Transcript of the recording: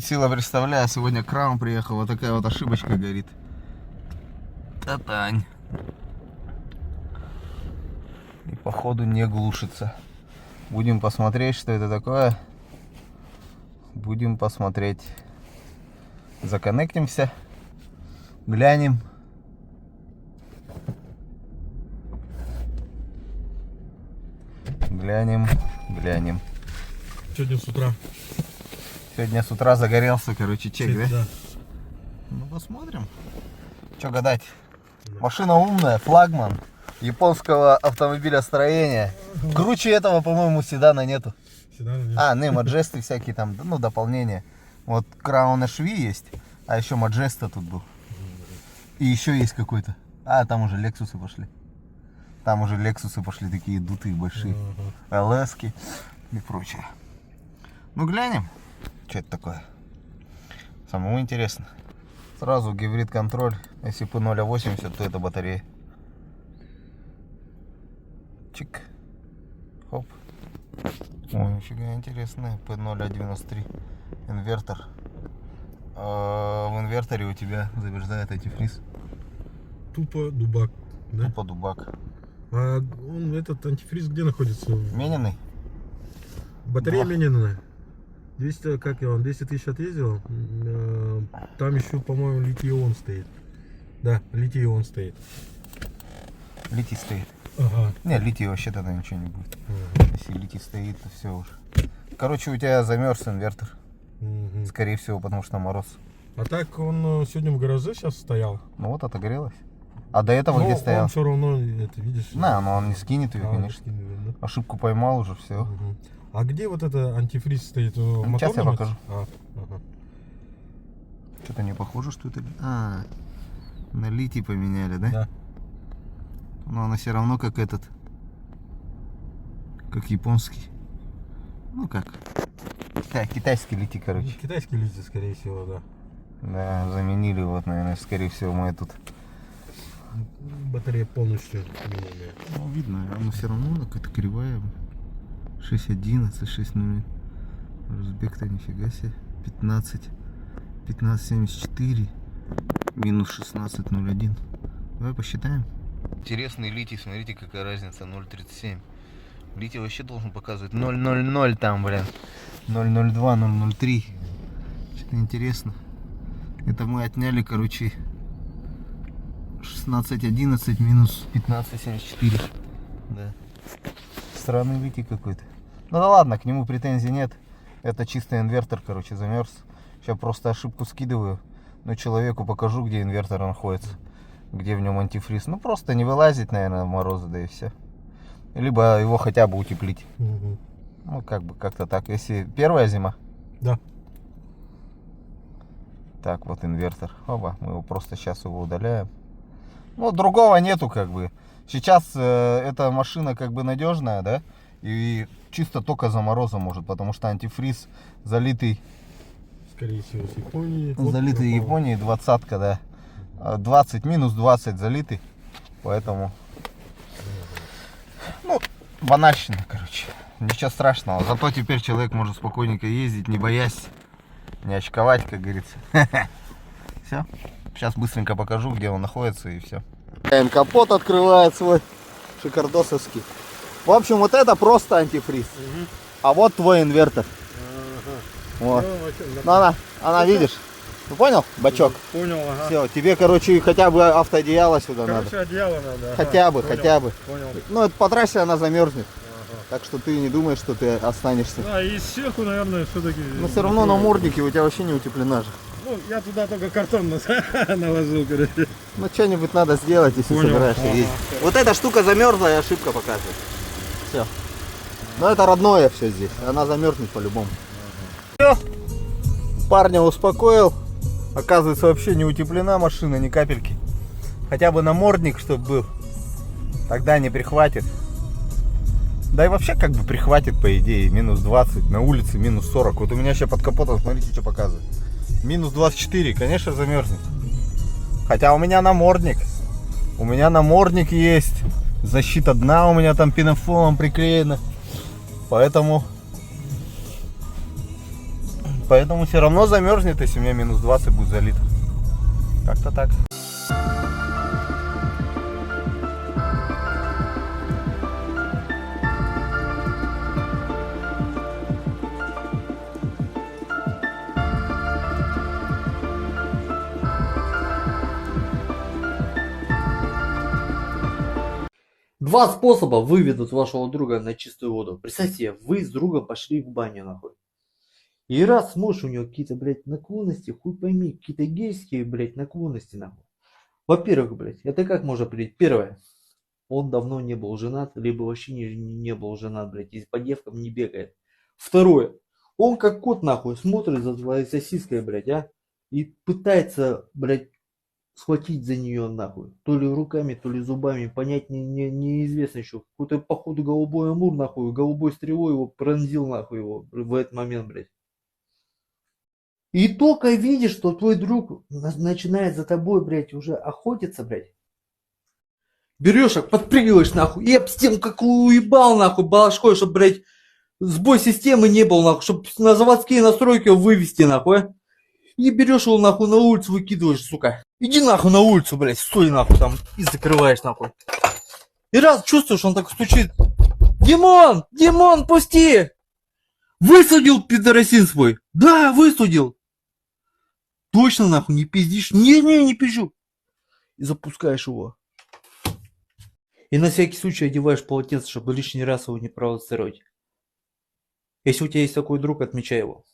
Привет, Сила, представляю, сегодня кран приехал, вот такая вот ошибочка горит. Татань. И походу не глушится. Будем посмотреть, что это такое. Будем посмотреть. Законнектимся. Глянем. Глянем. Сегодня с утра загорелся, короче, чек, да? Ну, посмотрим. Что гадать? Машина умная, флагман японского автомобилестроения. Круче этого, по-моему, седана нету. Не, маджесты всякие там, ну, дополнения. Вот Crown HV есть, а еще маджеста тут был. И еще есть какой-то. Там уже Лексусы пошли. Там уже Лексусы пошли такие дутые большие. ЛСки и прочее. Ну, глянем, что это такое. Самому интересно. Сразу гибрид контроль. Если P080, то это батарея. Чик. Хоп. Ой, нифига интересная. P093. Инвертор. В инверторе у тебя забеждает антифриз. Тупо дубак, да? Тупо дубак. А он, этот антифриз где находится? Мененный? Батарея мененная. 200, как я вам, 200 тысяч отъездил. Там еще, по-моему, литий-ион стоит. Да, литий-ион стоит. Литий стоит. Ага. Не, литий вообще тогда ничего не будет. Если литий стоит, то все уже. Короче, у тебя замерз инвертор. Скорее всего, потому что мороз. А так он сегодня в гараже сейчас стоял. Ну вот, отогрелось. А до этого где стоял? Он все равно, это видишь. Но он не скинет ее, конечно. Скинет, да? Ошибку поймал уже, все. А где вот это антифриз стоит? Сейчас я покажу. Ага. Что-то не похоже, что это... На литий поменяли, да? Да. Но она все равно как этот. Как японский. Ну как? Китайский литий, короче. Китайский литий, скорее всего, да. Да, заменили, вот, наверное, скорее всего, мы тут. Батарея полностью меняемая. Ну, видно, но все равно какая-то кривая. 6.11, 6.0. Разбег-то нифига себе. 15.74. Минус 16.01. Давай посчитаем. Интересный литий, смотрите, какая разница. 0.37. Литий вообще должен показывать 0.00 там, блин. 0.02, 0.03. Что-то интересно. Это мы отняли, короче, 16.11 минус 15.74. Да. Странный литий какой-то. Ну да ладно, к нему претензий нет. Это чисто инвертор, короче, замерз. Сейчас просто ошибку скидываю. Но человеку покажу, где инвертор находится. Где в нем антифриз. Ну просто не вылазить, наверное, в морозы, да и все. Либо его хотя бы утеплить. Ну как бы как-то так. Если первая зима. Да. Так, вот инвертор. Оба, мы его просто сейчас его удаляем. Ну, другого нету, как бы. Сейчас эта машина как бы надежная, да? И чисто только за морозом может, потому что антифриз залитый. Скорее всего, с Японии. Залитый Японии, 20-ка, да. 20, минус 20 залитый. Поэтому, ну, банальщина, короче. Ничего страшного. Зато теперь человек может спокойненько ездить, не боясь, не очковать, как говорится. Все. Сейчас быстренько покажу, где он находится, и все. Капот открывает свой шикардосовский. В общем, вот это просто антифриз. А вот твой инвертор. Вот. Ну, она, видишь? Ты понял? Бачок. Понял, ага. Все, тебе, короче, хотя бы автоодеяло сюда надо. Одеяло надо. Хотя бы. Понял. Ну, это по трассе она замерзнет. Так что ты не думаешь, что ты останешься. Да, и сверху, наверное, все-таки. Но все равно на мордике у тебя вообще не утеплена же. Ну, я туда только картон наложил, короче. Ну, что-нибудь надо сделать, если собираешься ездить. Вот эта штука замерзла и ошибка показывает. Все. Но это родное все здесь. Она замерзнет по-любому. Все. Парня успокоил. Оказывается, вообще не утеплена машина, ни капельки. Хотя бы намордник, чтобы был. Тогда не прихватит. Да и вообще как бы прихватит, по идее. Минус 20, на улице минус 40. Вот у меня сейчас под капотом, смотрите, что показывает. Минус 24, конечно, замерзнет. Хотя у меня намордник. У меня намордник есть. Защита дна у меня там пенофолом приклеена. Поэтому поэтому все равно замерзнет, если у меня минус 20 будет залит. Как-то так. Два способа выведут вашего друга на чистую воду. Представьте себе, вы с другом пошли в баню нахуй. И раз смотришь, у него какие-то, блядь, наклонности, хуй пойми, какие-то гейские, блядь, наклонности нахуй. Во-первых, блядь, это как можно определить? Первое, он давно не был женат, либо вообще не был женат, блядь, и по девкам не бегает. Второе, он как кот нахуй смотрит за твоей сосиской, блядь, а, и пытается, блядь, схватить за нее нахуй. То ли руками, то ли зубами. Понять неизвестно еще. Какой-то походу голубой амур нахуй. Голубой стрелой его пронзил нахуй его в этот момент, блядь. И только видишь, что твой друг начинает за тобой, блядь, уже охотиться, блядь. Берешь, подпрыгиваешь нахуй. И об стенку как уебал нахуй балашкой, чтобы, блядь, сбой системы не был нахуй. Чтобы на заводские настройки его вывести нахуй, а. И берешь его нахуй на улицу, выкидываешь, сука. Иди нахуй на улицу, блядь, стой нахуй там и закрываешь нахуй. И раз чувствуешь, он так стучит. Димон, Димон, пусти! Высудил пидорасин свой. Да, высудил. Точно нахуй, не пиздишь? Не пизжу. И запускаешь его. И на всякий случай одеваешь полотенце, чтобы лишний раз его не провоцировать. Если у тебя есть такой друг, отмечай его.